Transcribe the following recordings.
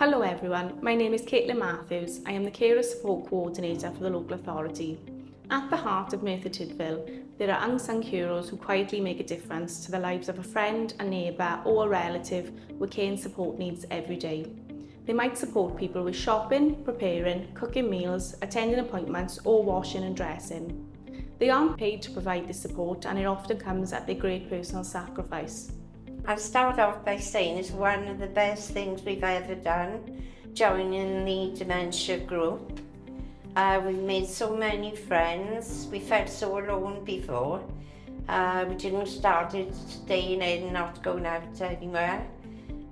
Hello everyone, my name is Caitlin Matthews. I am the Carer Support Coordinator for the local authority. At the heart of Merthyr Tudful, there are unsung heroes who quietly make a difference to the lives of a friend, a neighbour or a relative with care and support needs every day. They might support people with shopping, preparing, cooking meals, attending appointments or washing and dressing. They aren't paid to provide this support and it often comes at their great personal sacrifice. I'll start off by saying it's one of the best things we've ever done, joining the dementia group. We've made so many friends. We felt so alone before. We didn't start it staying in, not going out anywhere.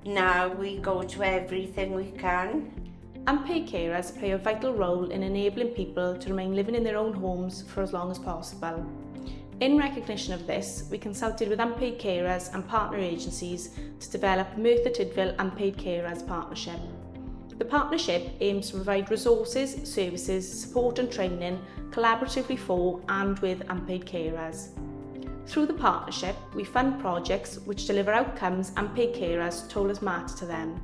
Now we go to everything we can. Unpaid carers play a vital role in enabling people to remain living in their own homes for as long as possible. In recognition of this, we consulted with unpaid carers and partner agencies to develop Merthyr Tudful Unpaid Carers Partnership. The partnership aims to provide resources, services, support and training collaboratively for and with unpaid carers. Through the partnership, we fund projects which deliver outcomes unpaid carers told us matter to them.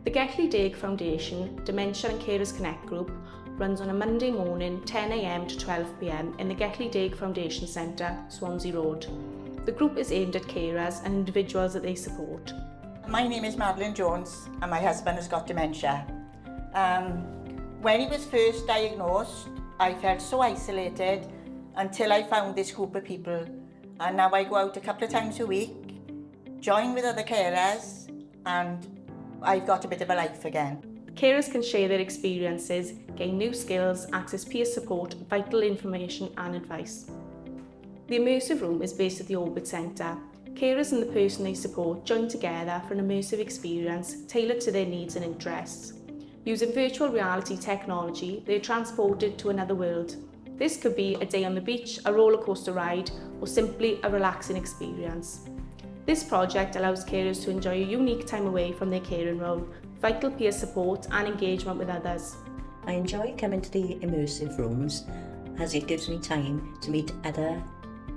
The Digyflog Foundation Dementia and Carers Connect group runs on a Monday morning 10 AM to 12 PM in the Digyflog Foundation Centre, Swansea Road. The group is aimed at carers and individuals that they support. My name is Madeline Jones and my husband has got dementia. When he was first diagnosed, I felt so isolated until I found this group of people, and now I go out a couple of times a week, join with other carers, and I've got a bit of a life again. Carers can share their experiences, gain new skills, access peer support, vital information and advice. The immersive room is based at the Orbit Centre. Carers and the person they support join together for an immersive experience tailored to their needs and interests. Using virtual reality technology, they are transported to another world. This could be a day on the beach, a roller coaster ride, or simply a relaxing experience. This project allows carers to enjoy a unique time away from their caring role, vital peer support and engagement with others. I enjoy coming to the immersive rooms as it gives me time to meet other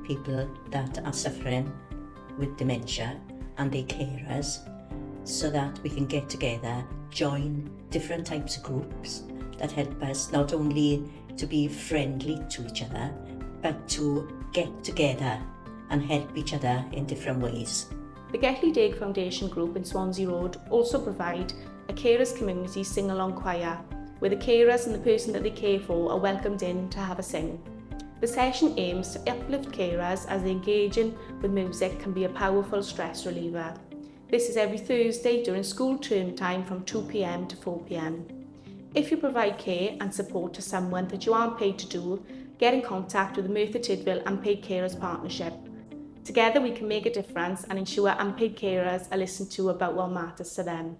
people that are suffering with dementia and their carers, so that we can get together, join different types of groups that help us not only to be friendly to each other, but to get together and help each other in different ways. The Digyflog Foundation group in Swansea Road also provide a carers community sing-along choir, where the carers and the person that they care for are welcomed in to have a sing. The session aims to uplift carers as engaging with music can be a powerful stress reliever. This is every Thursday during school term time from 2 PM to 4 PM. If you provide care and support to someone that you aren't paid to do, get in contact with the Merthyr Tudful Unpaid Carers Partnership. Together we can make a difference and ensure unpaid carers are listened to about what matters to them.